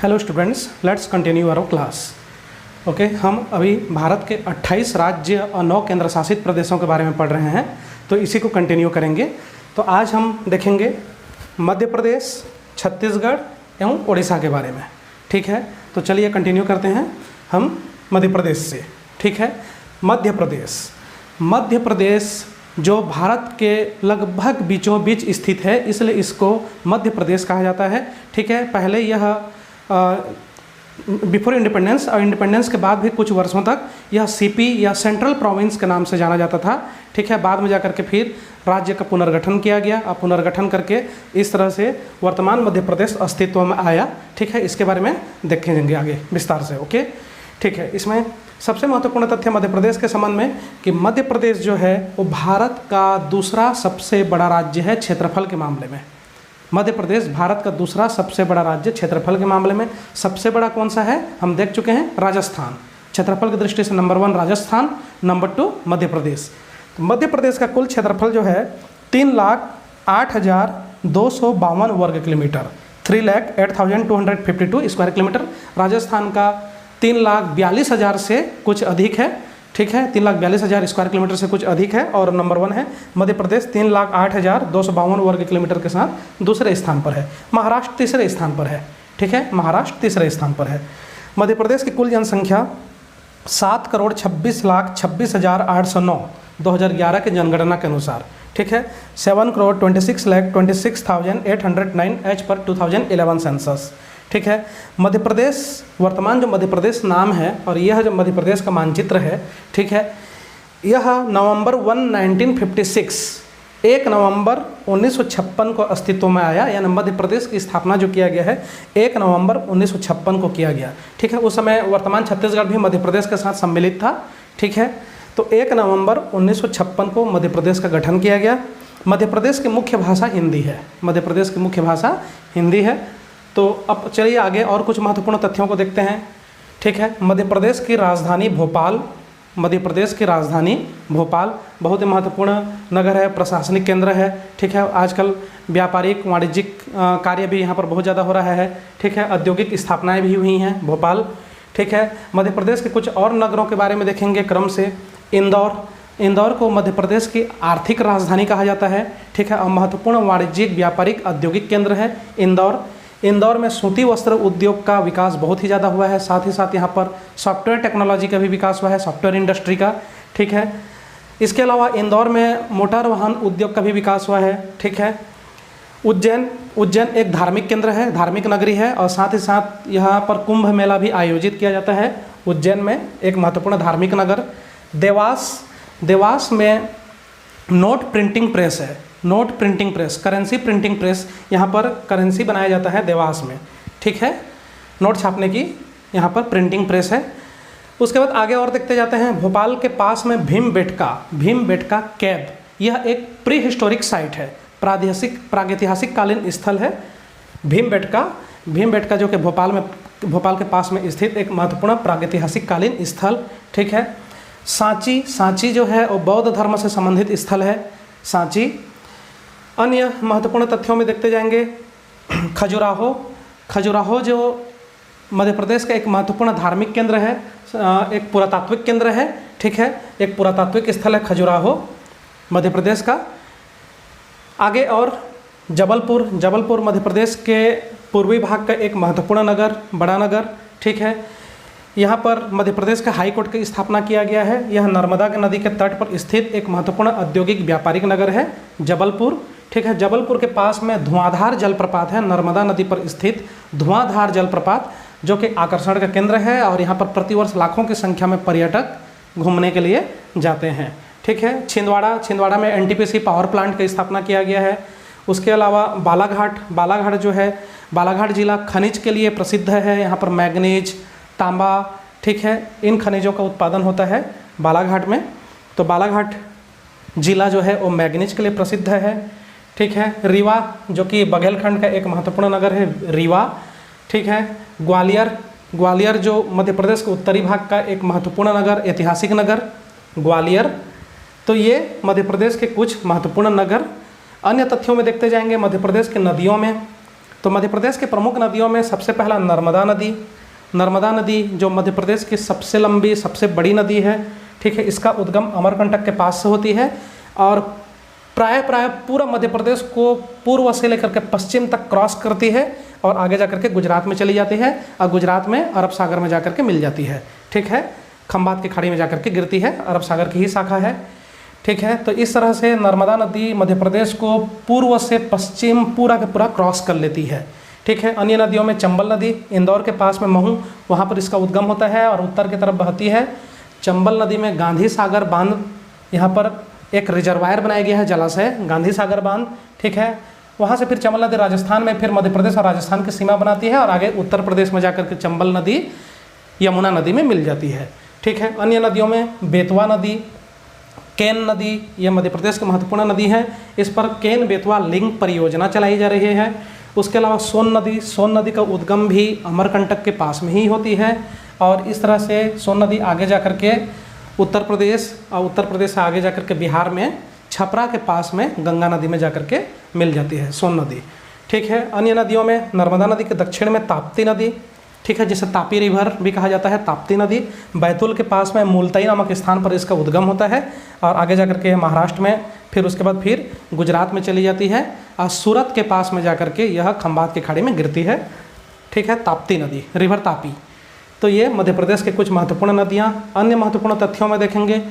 Hello students, let's continue our class. Okay, हम अभी भारत के 28 राज्य और 9 केंद्र शासित प्रदेशों के बारे में पढ़ रहे हैं, तो इसी को कंटिन्यू करेंगे। तो आज हम देखेंगे मध्य प्रदेश, छत्तीसगढ़ एवं उड़ीसा के बारे में। ठीक है, तो चलिए कंटिन्यू करते हैं हम मध्य प्रदेश से। ठीक है, मध्य प्रदेश जो भारत के लगभग बीचों बीच स्थित है, इसलिए इसको मध्य प्रदेश कहा जाता है। ठीक है, पहले यह बिफोर इंडिपेंडेंस और इंडिपेंडेंस के बाद भी कुछ वर्षों तक यह सीपी या सेंट्रल प्रोविंस के नाम से जाना जाता था। ठीक है, बाद में जाकर के फिर राज्य का पुनर्गठन किया गया और पुनर्गठन करके इस तरह से वर्तमान मध्य प्रदेश अस्तित्व में आया। ठीक है, इसके बारे में देखेंगे आगे विस्तार से। ओके, ठीक है, इसमें सबसे महत्वपूर्ण तथ्य मध्य प्रदेश के संबंध में कि मध्य प्रदेश जो है वो भारत का दूसरा सबसे बड़ा राज्य है क्षेत्रफल के मामले में। मध्य प्रदेश भारत का दूसरा सबसे बड़ा राज्य क्षेत्रफल के मामले में। सबसे बड़ा कौन सा है हम देख चुके हैं, राजस्थान। क्षेत्रफल की दृष्टि से नंबर 1 राजस्थान, नंबर 2 मध्य प्रदेश। तो मध्य प्रदेश का कुल क्षेत्रफल जो है 3,08,252 वर्ग किलोमीटर, 3,08,252 स्क्वायर किलोमीटर। राजस्थान का 3,42,000 से कुछ अधिक है। ठीक है, 3,42,000 स्क्वायर किलोमीटर से कुछ अधिक है। और नंबर 1 है मध्य प्रदेश 3,08,252 वर्ग किलोमीटर के साथ दूसरे स्थान पर है। महाराष्ट्र तीसरे स्थान पर है। ठीक है, महाराष्ट्र तीसरे स्थान पर है। मध्य प्रदेश की कुल जनसंख्या 7,26,26,809 2011 के जनगणना के अनुसार। ठीक है, 7,26,26,809 एज पर 2011 सेंसस। ठीक है, मध्य प्रदेश वर्तमान जो मध्य प्रदेश नाम है और यह जो मध्य प्रदेश का मानचित्र है, ठीक है, यह नवंबर 1 नवंबर 1956 को अस्तित्व में आया। यानी मध्य प्रदेश की स्थापना जो किया गया है 1 नवंबर 1956 को किया गया। ठीक है, उस समय वर्तमान छत्तीसगढ़ भी मध्य प्रदेश के साथ सम्मिलित था। ठीक है, तो 1 नवंबर 1956 को मध्य प्रदेश का गठन किया गया। मध्य प्रदेश की मुख्य भाषा हिंदी है। मध्य प्रदेश की मुख्य भाषा हिंदी है। तो अब चलिए आगे और कुछ महत्वपूर्ण तथ्यों को देखते हैं। ठीक है, मध्य प्रदेश की राजधानी भोपाल। मध्य प्रदेश की राजधानी भोपाल बहुत ही महत्वपूर्ण नगर है, प्रशासनिक केंद्र है। ठीक है, आजकल व्यापारिक वाणिज्यिक कार्य भी यहाँ पर बहुत ज़्यादा हो रहा है। ठीक है, औद्योगिक स्थापनाएं भी हुई हैं भोपाल। ठीक है, मध्य प्रदेश के कुछ और नगरों के बारे में देखेंगे क्रम से। इंदौर को मध्य प्रदेश की आर्थिक राजधानी कहा जाता है। ठीक है, और महत्वपूर्ण वाणिज्यिक व्यापारिक औद्योगिक केंद्र है इंदौर में सूती वस्त्र उद्योग का विकास बहुत ही ज़्यादा हुआ है। साथ ही साथ यहाँ पर सॉफ्टवेयर टेक्नोलॉजी का भी विकास हुआ है, सॉफ्टवेयर इंडस्ट्री का। ठीक है, इसके अलावा इंदौर में मोटर वाहन उद्योग का भी विकास हुआ है। ठीक है, उज्जैन एक धार्मिक केंद्र है, धार्मिक नगरी है, और साथ ही साथ यहाँ पर कुंभ मेला भी आयोजित किया जाता है उज्जैन में, एक महत्वपूर्ण धार्मिक नगर। देवास में नोट प्रिंटिंग प्रेस है, note printing press, currency printing press, यहाँ पर करेंसी बनाया जाता है देवास में। ठीक है, नोट छापने की यहाँ पर प्रिंटिंग प्रेस है। उसके बाद आगे और देखते जाते हैं। भोपाल के पास में भीमबेटका कैद, यह एक प्री हिस्टोरिक साइट है, प्रागैतिहासिक कालीन स्थल है। भीमबेटका जो कि भोपाल के पास में स्थित एक महत्वपूर्ण प्रागैतिहासिक कालीन स्थल। ठीक है, सांची जो है वो बौद्ध धर्म से संबंधित स्थल है, सांची। अन्य महत्वपूर्ण तथ्यों में देखते जाएंगे। खजुराहो जो मध्य प्रदेश का एक महत्वपूर्ण धार्मिक केंद्र है, एक पुरातात्विक केंद्र है। ठीक है, एक पुरातात्विक स्थल है खजुराहो मध्य प्रदेश का। आगे और जबलपुर मध्य प्रदेश के पूर्वी भाग का एक महत्वपूर्ण नगर, बड़ा नगर। ठीक है, यहाँ पर मध्य प्रदेश का हाई कोर्ट की स्थापना किया गया है। यह नर्मदा नदी के तट पर स्थित एक महत्वपूर्ण औद्योगिक व्यापारिक नगर है जबलपुर। ठीक है, जबलपुर के पास में धुआंधार जलप्रपात है, नर्मदा नदी पर स्थित धुआंधार जलप्रपात, जो कि आकर्षण का केंद्र है और यहाँ पर प्रतिवर्ष लाखों की संख्या में पर्यटक घूमने के लिए जाते हैं। ठीक है, छिंदवाड़ा में एनटीपीसी पावर प्लांट की स्थापना किया गया है। उसके अलावा बालाघाट जो है, बालाघाट जिला खनिज के लिए प्रसिद्ध है। यहाँ पर मैग्नीज, तांबा, ठीक है, इन खनिजों का उत्पादन होता है बालाघाट में। तो बालाघाट जिला जो है वो मैग्नीज के लिए प्रसिद्ध है। ठीक है, रीवा जो कि बघेलखंड का एक महत्वपूर्ण नगर है, रीवा। ठीक है, ग्वालियर जो मध्य प्रदेश के उत्तरी भाग का एक महत्वपूर्ण नगर, ऐतिहासिक नगर ग्वालियर। तो ये मध्य प्रदेश के कुछ महत्वपूर्ण नगर। अन्य तथ्यों में देखते जाएंगे। मध्य प्रदेश के नदियों में तो मध्य प्रदेश के प्रमुख नदियों में सबसे पहला नर्मदा नदी। नर्मदा नदी जो मध्य प्रदेश की सबसे लंबी सबसे बड़ी नदी है, ठीक है, इसका उद्गम अमरकंटक के पास से होती है और प्राय पूरा मध्य प्रदेश को पूर्व से लेकर के पश्चिम तक क्रॉस करती है और आगे जा करके गुजरात में चली जाती है और गुजरात में अरब सागर में जा करके मिल जाती है, ठीक है, खंबात की खाड़ी में जा करके गिरती है, अरब सागर की ही शाखा है, ठीक है। तो इस तरह से नर्मदा नदी मध्य प्रदेश को पूर्व से पश्चिम पूरा का पूरा क्रॉस कर लेती है, ठीक है। अन्य नदियों में चंबल नदी, इंदौर के पास में महू, वहाँ पर इसका उद्गम होता है और उत्तर की तरफ बहती है। चंबल नदी में गांधी सागर बांध, यहाँ पर एक रिजर्वायर बनाया गया है जलाशय गांधी सागर बांध, ठीक है। वहाँ से फिर चंबल नदी राजस्थान में फिर मध्य प्रदेश और राजस्थान की सीमा बनाती है और आगे उत्तर प्रदेश में जाकर के चंबल नदी यमुना नदी में मिल जाती है, ठीक है। अन्य नदियों में बेतवा नदी, केन नदी, ये मध्य प्रदेश की महत्वपूर्ण नदी है। इस पर केन बेतवा लिंक परियोजना चलाई जा रही है। उसके अलावा सोन नदी का उद्गम भी अमरकंटक के पास में ही होती है और इस तरह से सोन नदी आगे जा कर के उत्तर प्रदेश और उत्तर प्रदेश से आगे जा कर के बिहार में छपरा के पास में गंगा नदी में जा कर के मिल जाती है सोन नदी, ठीक है। अन्य नदियों में नर्मदा नदी के दक्षिण में ताप्ती नदी, ठीक है, जिसे तापी रिवर भी कहा जाता है, ताप्ती नदी बैतूल के पास में मुल्ताई नामक स्थान पर इसका उद्गम होता है और आगे जा कर के महाराष्ट्र में, फिर उसके बाद फिर गुजरात में चली जाती है और सूरत के पास में जा कर के यह खंबात की खाड़ी में गिरती है, ठीक है, ताप्ती नदी, रिवर तापी। तो ये मध्य प्रदेश के कुछ महत्वपूर्ण नदियाँ। अन्य महत्वपूर्ण तथ्यों में देखेंगे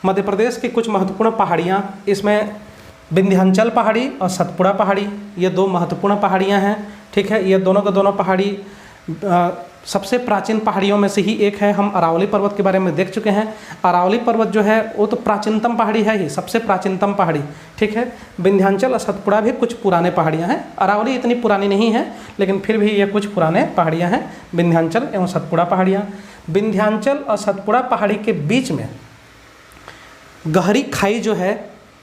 मध्य प्रदेश की कुछ महत्वपूर्ण पहाड़ियाँ, इसमें विंध्याचल पहाड़ी और सतपुड़ा पहाड़ी, ये दो महत्वपूर्ण पहाड़ियाँ हैं, ठीक है। ये दोनों के दोनों पहाड़ी सबसे प्राचीन पहाड़ियों में से ही एक है। हम अरावली पर्वत के बारे में देख चुके हैं। अरावली पर्वत जो है वो तो प्राचीनतम पहाड़ी है ही, सबसे प्राचीनतम पहाड़ी, ठीक है। विंध्याचल और सतपुड़ा भी कुछ पुराने पहाड़ियाँ हैं। अरावली इतनी पुरानी नहीं है लेकिन फिर भी ये कुछ पुराने पहाड़ियाँ हैं, विंध्याचल एवं सतपुड़ा पहाड़ियाँ। विंध्याचल और सतपुड़ा पहाड़ी के बीच में गहरी खाई जो है,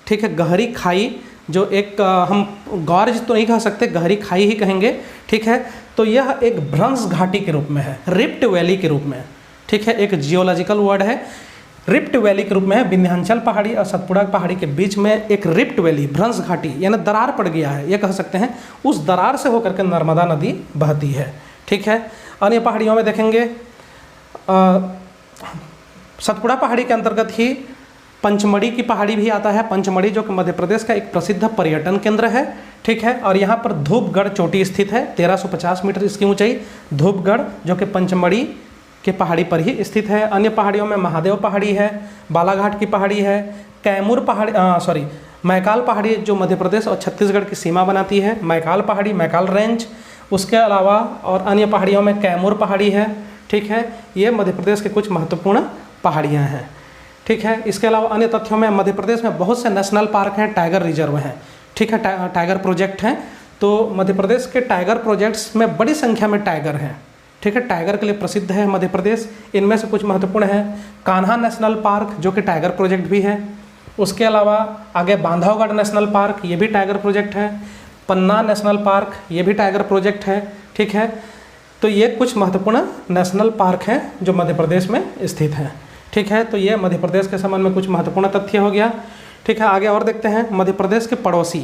ठीक है, गहरी खाई जो एक हम गॉर्ज तो नहीं कह सकते, गहरी खाई ही कहेंगे, ठीक है। तो यह एक भ्रंश घाटी के रूप में है, रिफ्ट वैली के रूप में, ठीक है, एक जियोलॉजिकल वर्ड है, रिफ्ट वैली के रूप में है। विंध्याचल पहाड़ी और सतपुड़ा पहाड़ी के बीच में एक रिफ्ट वैली, भ्रंश घाटी यानी दरार पड़ गया है, ये कह सकते हैं। उस दरार से होकर के नर्मदा नदी बहती है, ठीक है। अन्य पहाड़ियों में देखेंगे सतपुड़ा पहाड़ी के अंतर्गत ही पंचमढ़ी की पहाड़ी भी आता है। पंचमढ़ी जो कि मध्य प्रदेश का एक प्रसिद्ध पर्यटन केंद्र है, ठीक है। और यहाँ पर धूपगढ़ चोटी स्थित है, 1350 मीटर इसकी ऊंचाई, धूपगढ़ जो कि पंचमढ़ी के पहाड़ी पर ही स्थित है। अन्य पहाड़ियों में महादेव पहाड़ी है, बालाघाट की पहाड़ी है, कैमूर पहाड़ी मैकाल पहाड़ी जो मध्य प्रदेश और छत्तीसगढ़ की सीमा बनाती है, मैकाल पहाड़ी, मैकाल रेंज। उसके अलावा और अन्य पहाड़ियों में कैमूर पहाड़ी है, ठीक है। ये मध्य प्रदेश के कुछ महत्वपूर्ण पहाड़ियाँ हैं, ठीक है। इसके अलावा अन्य तथ्यों में मध्य प्रदेश में बहुत से नेशनल पार्क हैं, टाइगर रिजर्व हैं, ठीक है, टाइगर प्रोजेक्ट हैं। तो मध्य प्रदेश के टाइगर प्रोजेक्ट्स में बड़ी संख्या में टाइगर हैं, ठीक है, टाइगर के लिए प्रसिद्ध है मध्य प्रदेश। इनमें से कुछ महत्वपूर्ण हैं कान्हा नेशनल पार्क जो कि टाइगर प्रोजेक्ट भी है। उसके अलावा आगे बांधवगढ़ नेशनल पार्क, ये भी टाइगर प्रोजेक्ट है। पन्ना नेशनल पार्क, ये भी टाइगर प्रोजेक्ट है, ठीक है। तो ये कुछ महत्वपूर्ण नेशनल पार्क हैं जो मध्य प्रदेश में स्थित हैं, ठीक है। तो ये मध्य प्रदेश के संबंध में कुछ महत्वपूर्ण तथ्य हो गया, ठीक है। आगे और देखते हैं मध्य प्रदेश के पड़ोसी,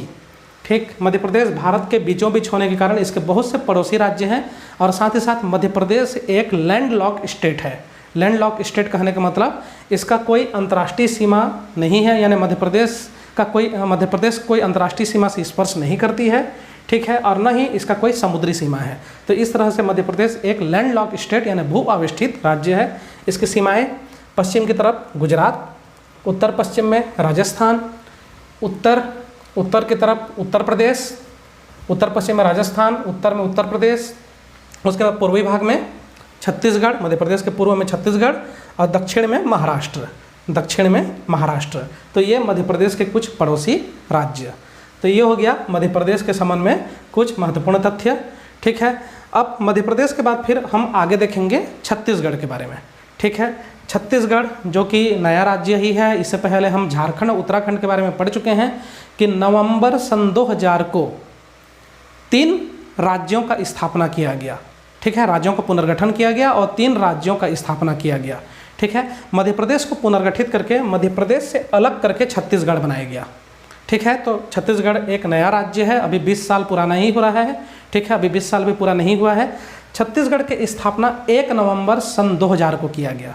ठीक। मध्य प्रदेश भारत के बीचों बीच होने के कारण इसके बहुत से पड़ोसी राज्य हैं और साथ ही साथ मध्य प्रदेश एक लैंड लॉक स्टेट है। लैंड लॉक स्टेट कहने का मतलब इसका कोई अंतर्राष्ट्रीय सीमा नहीं है, यानी मध्य प्रदेश कोई अंतर्राष्ट्रीय सीमा से स्पर्श नहीं करती है, ठीक है, और न ही इसका कोई समुद्री सीमा है। तो इस तरह से मध्य प्रदेश एक लैंड लॉक स्टेट यानी भू आविष्ठित राज्य है। इसकी सीमाएँ पश्चिम की तरफ गुजरात, उत्तर पश्चिम में राजस्थान, उत्तर की तरफ उत्तर प्रदेश, उत्तर पश्चिम में राजस्थान, उत्तर में उत्तर प्रदेश, उसके बाद पूर्वी भाग में छत्तीसगढ़, मध्य प्रदेश के पूर्व में छत्तीसगढ़ और दक्षिण में महाराष्ट्र। तो ये मध्य प्रदेश के कुछ पड़ोसी राज्य। तो ये हो गया मध्य प्रदेश के संबंध में कुछ महत्वपूर्ण तथ्य, ठीक है। अब मध्य प्रदेश के बाद फिर हम आगे देखेंगे छत्तीसगढ़ के बारे में, ठीक है। छत्तीसगढ़ जो कि नया राज्य ही है, इससे पहले हम झारखंड उत्तराखंड के बारे में पढ़ चुके हैं कि नवंबर सन 2000 को 3 राज्यों का स्थापना किया गया, ठीक है, राज्यों का पुनर्गठन किया गया और 3 राज्यों का स्थापना किया गया, ठीक है। मध्य प्रदेश को पुनर्गठित करके मध्य प्रदेश से अलग करके छत्तीसगढ़ बनाया गया, ठीक है। तो छत्तीसगढ़ एक नया राज्य है, अभी 20 साल पुराना ही हो रहा है, ठीक है, अभी 20 साल भी पूरा नहीं हुआ है। छत्तीसगढ़ की स्थापना 1 नवंबर सन 2000 को किया गया।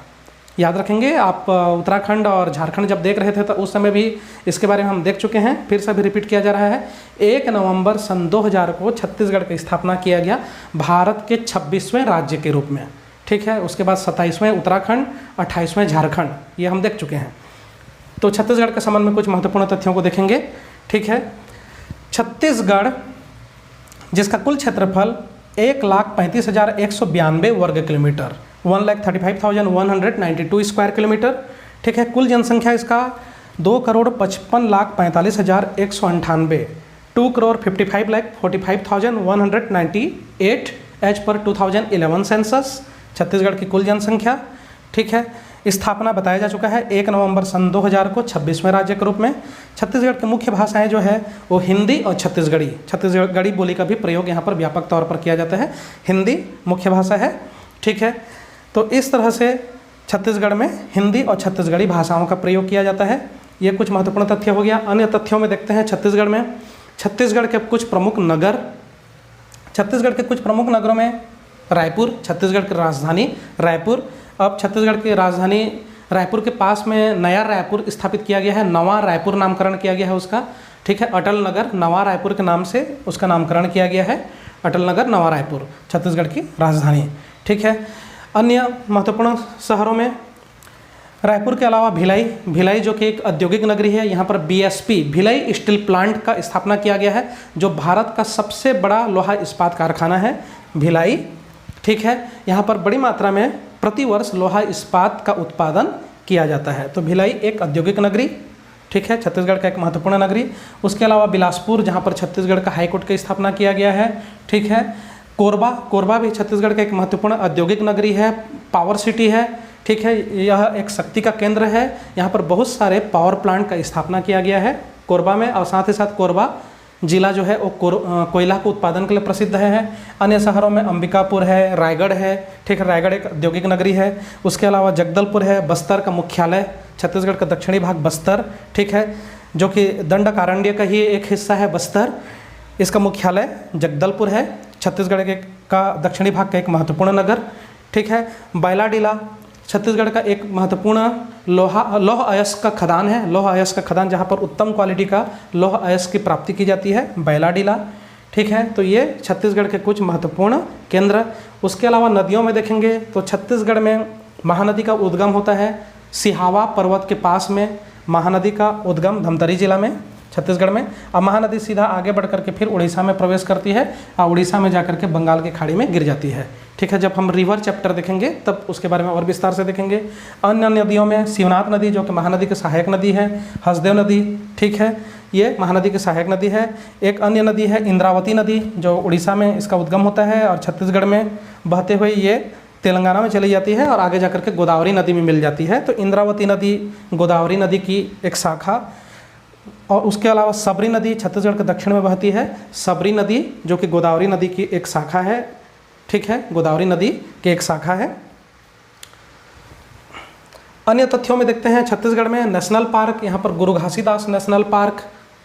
याद रखेंगे, आप उत्तराखंड और झारखंड जब देख रहे थे तो उस समय भी इसके बारे में हम देख चुके हैं, फिर से भी रिपीट किया जा रहा है। 1 नवंबर सन 2000 को छत्तीसगढ़ की स्थापना किया गया भारत के 26वें राज्य के रूप में, ठीक है। उसके बाद 27वें उत्तराखंड, 28वें झारखंड, ये हम देख चुके हैं। तो छत्तीसगढ़ के संबंध में कुछ महत्वपूर्ण तथ्यों को देखेंगे, ठीक है। छत्तीसगढ़ जिसका कुल क्षेत्रफल 1,35,192 वर्ग किलोमीटर, 1,35,192 स्क्वायर किलोमीटर, ठीक है। कुल जनसंख्या इसका 2,55,45,198, 2,55,45,198 एज पर 2011 सेंसस छत्तीसगढ़ की कुल जनसंख्या, ठीक है। स्थापना बताया जा चुका है 1 नवंबर सन 2000 को 26वें राज्य के रूप में। छत्तीसगढ़ की मुख्य भाषाएं जो है वो हिंदी और छत्तीसगढ़ी बोली का भी प्रयोग यहाँ पर व्यापक तौर पर किया जाता है। हिंदी मुख्य भाषा है, ठीक है। तो इस तरह से छत्तीसगढ़ में हिंदी और छत्तीसगढ़ी भाषाओं का प्रयोग किया जाता है। ये कुछ महत्वपूर्ण तथ्य हो गया। अन्य तथ्यों में देखते हैं छत्तीसगढ़ में, छत्तीसगढ़ के कुछ प्रमुख नगर, छत्तीसगढ़ के कुछ प्रमुख नगरों में रायपुर, छत्तीसगढ़ की राजधानी रायपुर। अब छत्तीसगढ़ की राजधानी रायपुर के पास में नया रायपुर स्थापित किया गया है, नवा रायपुर नामकरण किया गया है उसका, ठीक है। अटल नगर नवा रायपुर के नाम से उसका नामकरण किया गया है, अटल नगर नवा रायपुर छत्तीसगढ़ की राजधानी, ठीक है। अन्य महत्वपूर्ण शहरों में रायपुर के अलावा भिलाई जो कि एक औद्योगिक नगरी है, यहाँ पर BSP भिलाई स्टील प्लांट का स्थापना किया गया है, जो भारत का सबसे बड़ा लोहा इस्पात कारखाना है भिलाई, ठीक है। यहाँ पर बड़ी मात्रा में प्रतिवर्ष लोहा इस्पात का उत्पादन किया जाता है। तो भिलाई एक औद्योगिक नगरी, ठीक है, छत्तीसगढ़ का एक महत्वपूर्ण नगरी। उसके अलावा बिलासपुर जहाँ पर छत्तीसगढ़ का हाईकोर्ट की स्थापना किया गया है, ठीक है। कोरबा भी छत्तीसगढ़ का एक महत्वपूर्ण औद्योगिक नगरी है, पावर सिटी है, ठीक है। यह एक शक्ति का केंद्र है, यहाँ पर बहुत सारे पावर प्लांट का स्थापना किया गया है कोरबा में। और साथ ही साथ कोरबा जिला जो है वो कोयला के उत्पादन के लिए प्रसिद्ध है। अन्य शहरों में अंबिकापुर है, रायगढ़ है, ठीक है, रायगढ़ एक औद्योगिक नगरी है। उसके अलावा जगदलपुर है, बस्तर का मुख्यालय, छत्तीसगढ़ का दक्षिणी भाग बस्तर, ठीक है, जो कि दंडकारण्य का ही एक हिस्सा है बस्तर, इसका मुख्यालय जगदलपुर है, छत्तीसगढ़ का दक्षिणी भाग का एक महत्वपूर्ण नगर, ठीक है। बैलाडीला छत्तीसगढ़ का एक महत्वपूर्ण लौह अयस्क का खदान है, लौह अयस्क का खदान जहाँ पर उत्तम क्वालिटी का लौह अयस्क की प्राप्ति की जाती है, बैलाडीला, ठीक है। तो ये छत्तीसगढ़ के कुछ महत्वपूर्ण केंद्र। उसके अलावा नदियों में देखेंगे तो छत्तीसगढ़ में महानदी का उद्गम होता है सिहावा पर्वत के पास में, महानदी का उद्गम धमतरी जिला में छत्तीसगढ़ में। अब महानदी सीधा आगे बढ़ करके फिर उड़ीसा में प्रवेश करती है और उड़ीसा में जाकर के बंगाल की खाड़ी में गिर जाती है, ठीक है। जब हम रिवर चैप्टर देखेंगे तब उसके बारे में और विस्तार से देखेंगे। अन्य नदियों में शिवनाथ नदी जो कि महानदी की सहायक नदी है, हसदेव नदी, ठीक है, ये महानदी की सहायक नदी है। एक अन्य नदी है इंद्रावती नदी जो उड़ीसा में इसका उद्गम होता है और छत्तीसगढ़ में बहते हुए ये तेलंगाना में चली जाती है और आगे जाकर के गोदावरी नदी में मिल जाती है। तो इंद्रावती नदी गोदावरी नदी की एक शाखा। और उसके अलावा सबरी नदी छत्तीसगढ़ के दक्षिण में बहती है, सबरी नदी जो कि गोदावरी नदी की एक शाखा है, ठीक है, गोदावरी नदी की एक शाखा है। अन्य तथ्यों में देखते हैं छत्तीसगढ़ में नेशनल पार्क, यहाँ पर गुरु घासीदास नेशनल पार्क,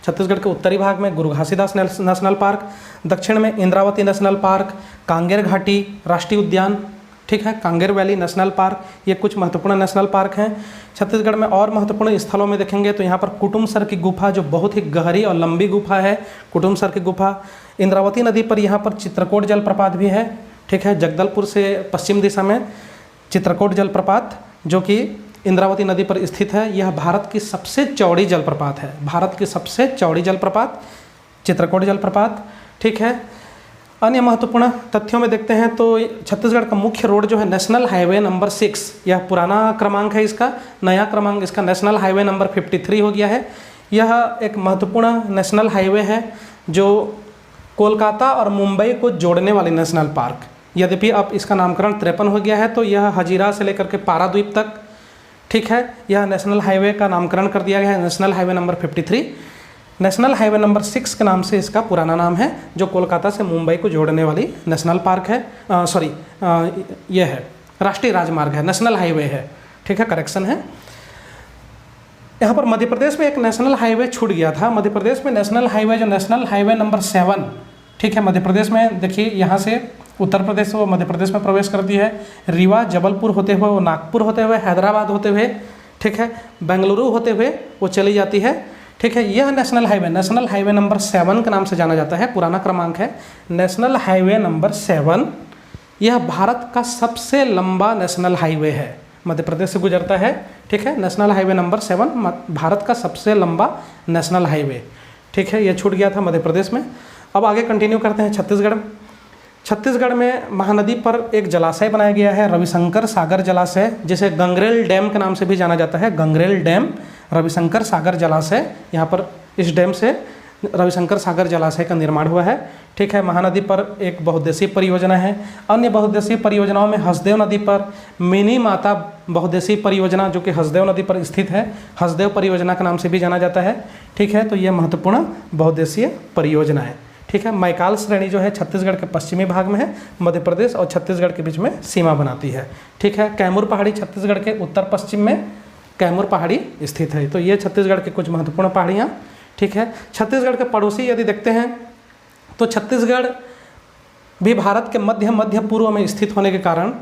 छत्तीसगढ़ के उत्तरी भाग में गुरु घासीदास नेशनल पार्क, दक्षिण में इंद्रावती नेशनल पार्क, कांगेर घाटी राष्ट्रीय उद्यान, ठीक है, कांगेर वैली नेशनल पार्क, ये कुछ महत्वपूर्ण नेशनल पार्क हैं। छत्तीसगढ़ में और महत्वपूर्ण स्थलों में देखेंगे तो यहाँ पर कुटुमसर की गुफा जो बहुत ही गहरी और लंबी गुफा है, कुटुमसर की गुफा। इंद्रावती नदी पर यहाँ पर चित्रकोट जलप्रपात भी है, ठीक है, जगदलपुर से पश्चिम दिशा में चित्रकोट जलप्रपात जो कि इंद्रावती नदी पर स्थित है। यह भारत की सबसे चौड़ी जलप्रपात है, भारत की सबसे चौड़ी जलप्रपात चित्रकोट जलप्रपात, ठीक है। अन्य महत्वपूर्ण तथ्यों में देखते हैं तो छत्तीसगढ़ का मुख्य रोड जो है नेशनल हाईवे नंबर 6, यह पुराना क्रमांक है इसका, नया क्रमांक इसका नेशनल हाईवे नंबर 53 हो गया है। यह एक महत्वपूर्ण नेशनल हाईवे है जो कोलकाता और मुंबई को जोड़ने वाली नेशनल पार्क। यद्यपि अब इसका नामकरण 53 हो गया है तो यह हजीरा से लेकर के पाराद्वीप तक, ठीक है, यह नेशनल हाईवे का नामकरण कर दिया गया है national highway number 53। National highway number 6 के नाम से इसका पुराना नाम है, जो कोलकाता से मुंबई को जोड़ने वाली नेशनल पार्क है, यह है राष्ट्रीय राजमार्ग है, नेशनल हाईवे है, ठीक है, करेक्शन है। यहाँ पर मध्य प्रदेश में एक नेशनल हाईवे छूट गया था। मध्य प्रदेश में नेशनल हाईवे जो नेशनल हाईवे नंबर 7, ठीक है, मध्य प्रदेश में देखिए यहाँ से उत्तर प्रदेश वो मध्य प्रदेश में प्रवेश करती है, रीवा जबलपुर होते हुए वो नागपुर होते हुए हैदराबाद होते हुए, ठीक है, बेंगलुरु होते हुए वो चली जाती है, ठीक है। यह नेशनल हाईवे नंबर 7 के नाम से जाना जाता है, पुराना क्रमांक है नेशनल हाईवे नंबर 7। यह भारत का सबसे लंबा नेशनल हाईवे है, मध्य प्रदेश से गुजरता है, ठीक है। नेशनल हाईवे नंबर 7 भारत का सबसे लंबा नेशनल हाईवे, ठीक है। यह छूट गया था मध्य प्रदेश में। अब आगे कंटिन्यू करते हैं छत्तीसगढ़। छत्तीसगढ़ में महानदी पर एक जलाशय बनाया गया है, रविशंकर सागर जलाशय, जिसे गंगरेल डैम के नाम से भी जाना जाता है। गंगरेल डैम, रविशंकर सागर जलाशय, यहाँ पर इस डैम से रविशंकर सागर जलाशय का निर्माण हुआ है, ठीक है। महानदी पर एक बहुउद्देशीय परियोजना है। अन्य बहुउद्देशीय परियोजनाओं में हसदेव नदी पर मिनी माता बहुउद्देशीय परियोजना, जो कि हसदेव नदी पर स्थित है, हसदेव परियोजना के नाम से भी जाना जाता है, ठीक है। तो यह महत्वपूर्ण बहुउद्देशीय परियोजना है, ठीक है। मैकाल श्रेणी जो है छत्तीसगढ़ के पश्चिमी भाग में है, मध्य प्रदेश और छत्तीसगढ़ के बीच में सीमा बनाती है, ठीक है। कैमूर पहाड़ी छत्तीसगढ़ के उत्तर पश्चिम में कैमूर पहाड़ी स्थित है। तो ये छत्तीसगढ़ के कुछ महत्वपूर्ण पहाड़ियाँ, ठीक है। छत्तीसगढ़ के पड़ोसी यदि देखते हैं तो छत्तीसगढ़ भी भारत के मध्य पूर्व में स्थित होने के कारण,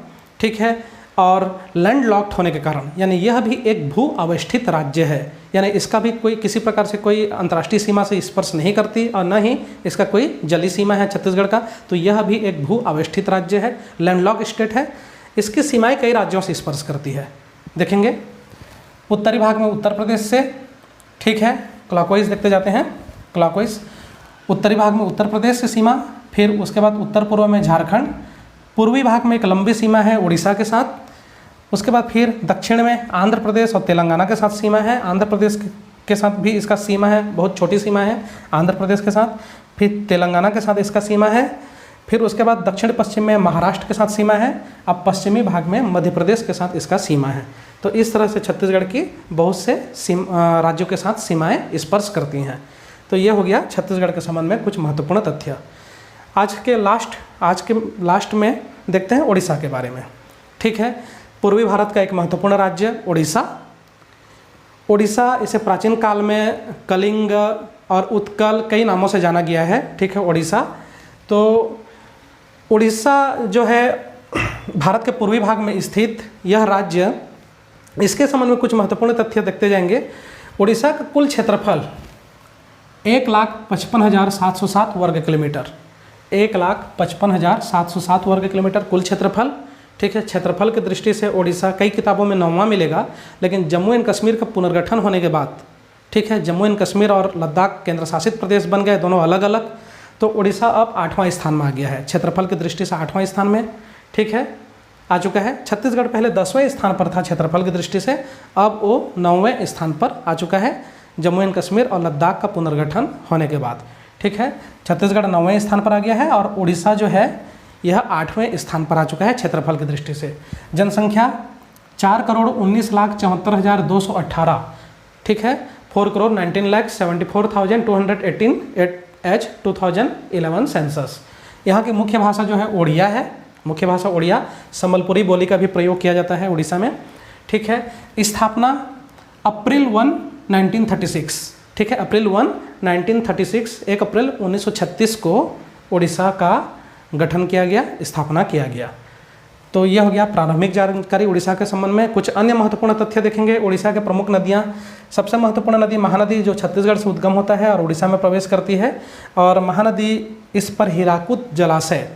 ठीक है, और लैंड लॉक्ड होने के कारण, यानी यह भी एक भू अवस्थित राज्य है, यानी इसका भी कोई किसी प्रकार से कोई अंतर्राष्ट्रीय सीमा से स्पर्श नहीं करती और न ही इसका कोई जलीय सीमा है छत्तीसगढ़ का। तो यह भी एक भू अवस्थित राज्य है, लैंडलॉक स्टेट है। इसकी सीमाएं कई राज्यों से स्पर्श करती है, देखेंगे। उत्तरी भाग में उत्तर प्रदेश से, ठीक है, क्लॉकवाइज देखते जाते हैं, क्लॉकवाइज। उत्तरी भाग में उत्तर प्रदेश से सीमा, फिर उसके बाद उत्तर पूर्व में झारखंड, पूर्वी भाग में एक लंबी सीमा है उड़ीसा के साथ, उसके बाद फिर दक्षिण में आंध्र प्रदेश और तेलंगाना के साथ सीमा है। आंध्र प्रदेश के साथ भी इसका सीमा है, बहुत छोटी सीमा है आंध्र प्रदेश के साथ, फिर तेलंगाना के साथ इसका सीमा है, फिर उसके बाद दक्षिण पश्चिम में महाराष्ट्र के साथ सीमा है, अब पश्चिमी भाग में मध्य प्रदेश के साथ इसका सीमा है। तो इस तरह से छत्तीसगढ़ की बहुत से राज्यों के साथ सीमाएं स्पर्श करती हैं। तो ये हो गया छत्तीसगढ़ के संबंध में कुछ महत्वपूर्ण तथ्य। आज के लास्ट में देखते हैं उड़ीसा के बारे में, ठीक है। पूर्वी भारत का एक महत्वपूर्ण राज्य उड़ीसा। उड़ीसा इसे प्राचीन काल में कलिंग और उत्कल कई नामों से जाना गया है, ठीक है, उड़ीसा। तो उड़ीसा जो है भारत के पूर्वी भाग में स्थित यह राज्य, इसके संबंध में कुछ महत्वपूर्ण तथ्य देखते जाएंगे। उड़ीसा का कुल क्षेत्रफल 1,55,707 वर्ग किलोमीटर, 1,55,707 वर्ग किलोमीटर कुल क्षेत्रफल, ठीक है। क्षेत्रफल की दृष्टि से उड़ीसा कई किताबों में 9वां मिलेगा, लेकिन जम्मू एंड कश्मीर का पुनर्गठन होने के बाद, ठीक है, जम्मू एंड कश्मीर और लद्दाख केंद्र शासित प्रदेश बन गए, दोनों अलग अलग। तो उड़ीसा अब 8वां स्थान में आ गया है, क्षेत्रफल की दृष्टि से 8वां स्थान में, ठीक है, आ चुका है। छत्तीसगढ़ पहले 10वें स्थान पर था क्षेत्रफल की दृष्टि से, अब वो 9वें स्थान पर आ चुका है, जम्मू एंड कश्मीर और लद्दाख का पुनर्गठन होने के बाद, ठीक है। छत्तीसगढ़ 9वें स्थान पर आ गया है और उड़ीसा जो है यह 8वें स्थान पर आ चुका है क्षेत्रफल की दृष्टि से। जनसंख्या 4,19,74,218, ठीक है, 4,19,74,218 एच 2011 सेंसस। यहाँ की मुख्य भाषा जो है ओडिया है, मुख्य भाषा ओडिया। संबलपुरी बोली का भी प्रयोग किया जाता है उड़ीसा में, ठीक है। स्थापना अप्रैल 1, 1936, ठीक है, अप्रैल 1, 1936, 1 अप्रैल 1936 को उड़ीसा का गठन किया गया, स्थापना किया गया। तो यह हो गया प्रारंभिक जानकारी उड़ीसा के संबंध में। कुछ अन्य महत्वपूर्ण तथ्य देखेंगे। उड़ीसा के प्रमुख नदियाँ, सबसे महत्वपूर्ण नदी महानदी जो छत्तीसगढ़ से उद्गम होता है और उड़ीसा में प्रवेश करती है, और महानदी इस पर हीराकुद जलाशय,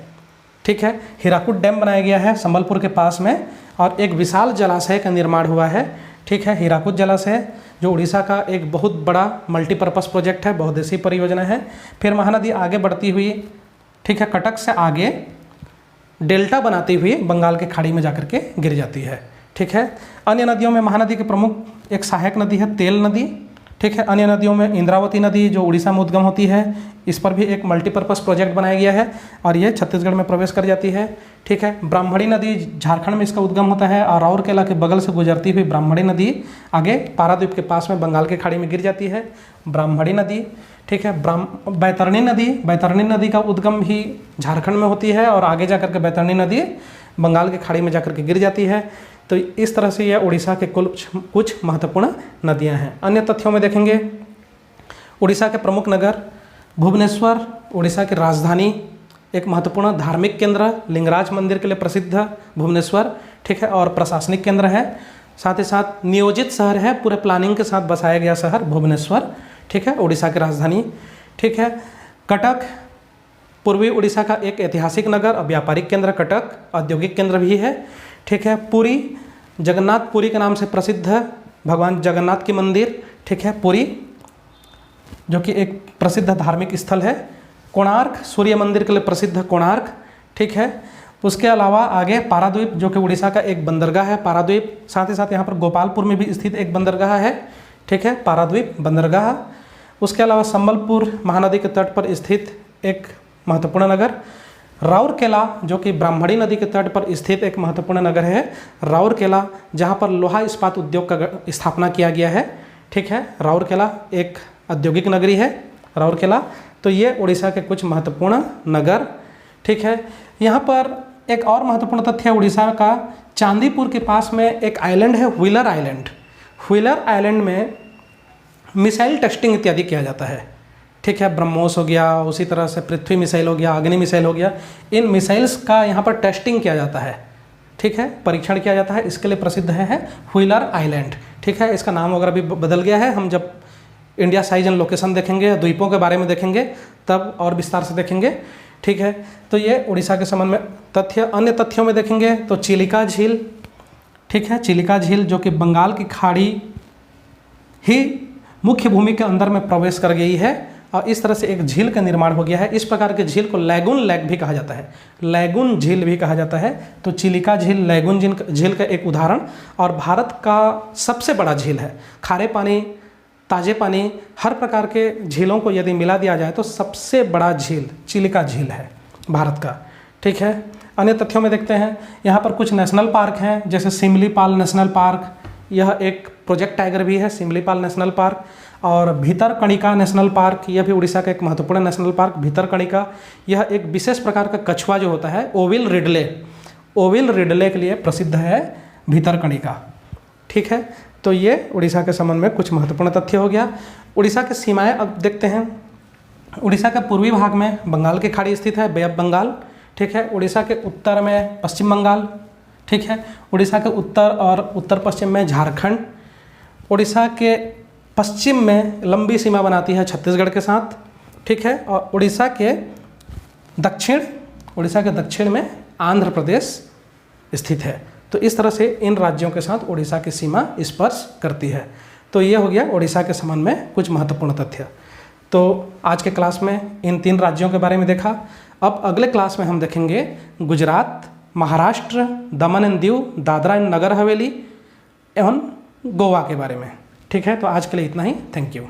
ठीक है, हीराकुद डैम बनाया गया है संबलपुर के पास में, और एक विशाल जलाशय का निर्माण हुआ है, ठीक है, हीराकुद जलाशय, जो उड़ीसा का एक बहुत बड़ा मल्टीपर्पज़ प्रोजेक्ट है, बहुउद्देशीय परियोजना है। फिर महानदी आगे बढ़ती हुई, ठीक है, कटक से आगे डेल्टा बनाती हुई बंगाल के खाड़ी में जाकर के गिर जाती है, ठीक है। अन्य नदियों में महानदी के प्रमुख एक सहायक नदी है तेल नदी, ठीक है। अन्य नदियों में इंद्रावती नदी जो उड़ीसा में उद्गम होती है, इस पर भी एक मल्टीपर्पज़ प्रोजेक्ट बनाया गया है और ये छत्तीसगढ़ में प्रवेश कर जाती है, ठीक है। ब्राह्मणी नदी झारखंड में इसका उद्गम होता है और राउरकेला के बगल से गुजरती हुई ब्राह्मणी नदी आगे पारादीप के पास में बंगाल के खाड़ी में गिर जाती है, ब्राह्मणी नदी, ठीक है। बैतरणी नदी का उद्गम भी झारखंड में होती है और आगे जाकर के बैतरणी नदी बंगाल के खाड़ी में जाकर के गिर जाती है। तो इस तरह से यह उड़ीसा के कुछ महत्वपूर्ण नदियां हैं। अन्य तथ्यों में देखेंगे, उड़ीसा के प्रमुख नगर भुवनेश्वर, उड़ीसा की राजधानी, एक महत्वपूर्ण धार्मिक केंद्र, लिंगराज मंदिर के लिए प्रसिद्ध भुवनेश्वर, ठीक है, और प्रशासनिक केंद्र है। साथ ही साथ नियोजित शहर है, पूरे प्लानिंग के साथ बसाया गया शहर भुवनेश्वर, ठीक है, उड़ीसा की राजधानी, ठीक है। कटक, पूर्वी उड़ीसा का एक ऐतिहासिक नगर और व्यापारिक केंद्र कटक, औद्योगिक केंद्र भी है, ठीक है। पुरी, जगन्नाथपुरी के नाम से प्रसिद्ध है, भगवान जगन्नाथ की मंदिर, ठीक है, पुरी, जो कि एक प्रसिद्ध धार्मिक स्थल है। कोणार्क, सूर्य मंदिर के लिए प्रसिद्ध है कोणार्क, ठीक है। उसके अलावा आगे पाराद्वीप, जो कि उड़ीसा का एक बंदरगाह है पाराद्वीप, साथ ही साथ यहाँ पर गोपालपुर में भी स्थित एक बंदरगाह है, ठीक है, पाराद्वीप बंदरगाह। उसके अलावा संबलपुर महानदी के तट पर स्थित एक महत्वपूर्ण नगर, राउरकेला, जो कि ब्राह्मणी नदी के तट पर स्थित एक महत्वपूर्ण नगर है राउरकेला, जहाँ पर लोहा इस्पात उद्योग का स्थापना किया गया है, ठीक है। राउरकेला एक औद्योगिक नगरी है राउरकेला। तो ये उड़ीसा के कुछ महत्वपूर्ण नगर, ठीक है। यहाँ पर एक और महत्वपूर्ण तथ्य है उड़ीसा का, चांदीपुर के पास में एक आइलैंड है व्हीलर आइलैंड। व्हीलर आइलैंड में मिसाइल टेस्टिंग इत्यादि किया जाता है, ठीक है। ब्रह्मोस हो गया, उसी तरह से पृथ्वी मिसाइल हो गया, अग्नि मिसाइल हो गया, इन मिसाइल्स का यहाँ पर टेस्टिंग किया जाता है, ठीक है, परीक्षण किया जाता है। इसके लिए प्रसिद्ध है व्हीलर आइलैंड, ठीक है। इसका नाम वगैरह भी बदल गया है, हम जब इंडिया साइज एंड लोकेशन देखेंगे, द्वीपों के बारे में देखेंगे, तब और विस्तार से देखेंगे, ठीक है। तो ये उड़ीसा के संबंध में तथ्य। अन्य तथ्यों में देखेंगे तो चिलिका झील, ठीक है, चिलिका झील जो कि बंगाल की खाड़ी ही मुख्य भूमि के अंदर में प्रवेश कर गई है और इस तरह से एक झील का निर्माण हो गया है। इस प्रकार के झील को लैगून लेक भी कहा जाता है, लैगून झील भी कहा जाता है। तो चिलिका झील लैगून झील का एक उदाहरण और भारत का सबसे बड़ा झील है। खारे पानी, ताजे पानी, हर प्रकार के झीलों को यदि मिला दिया जाए तो सबसे बड़ा झील चिलिका झील है भारत का, ठीक है। अन्य तथ्यों में देखते हैं, यहाँ पर कुछ नेशनल पार्क हैं, जैसे सिमलीपाल नेशनल पार्क, यह एक प्रोजेक्ट टाइगर भी है सिमलीपाल नेशनल पार्क, और भितरकणिका नेशनल पार्क, यह भी उड़ीसा का एक महत्वपूर्ण नेशनल पार्क भितरकणिका। यह एक विशेष प्रकार का कछुआ जो होता है, ओविल रिडले के लिए प्रसिद्ध है भितरकणिका, ठीक है। तो ये उड़ीसा के संबंध में कुछ महत्वपूर्ण तथ्य हो गया। उड़ीसा की सीमाएं अब देखते हैं। उड़ीसा के पूर्वी भाग में बंगाल की खाड़ी स्थित है, बे ऑफ बंगाल, ठीक है। उड़ीसा के उत्तर में पश्चिम बंगाल, ठीक है। उड़ीसा के उत्तर और उत्तर पश्चिम में झारखंड। उड़ीसा के पश्चिम में लंबी सीमा बनाती है छत्तीसगढ़ के साथ, ठीक है। और उड़ीसा के दक्षिण में आंध्र प्रदेश स्थित है। तो इस तरह से इन राज्यों के साथ उड़ीसा की सीमा स्पर्श करती है। तो ये हो गया उड़ीसा के संबंध में कुछ महत्वपूर्ण तथ्य। तो आज के क्लास में इन 3 राज्यों के बारे में देखा। अब अगले क्लास में हम देखेंगे गुजरात, महाराष्ट्र, दमन एंड दीव, दादरा एंड नगर हवेली एवं गोवा के बारे में, ठीक है। तो आज के लिए इतना ही, थैंक यू।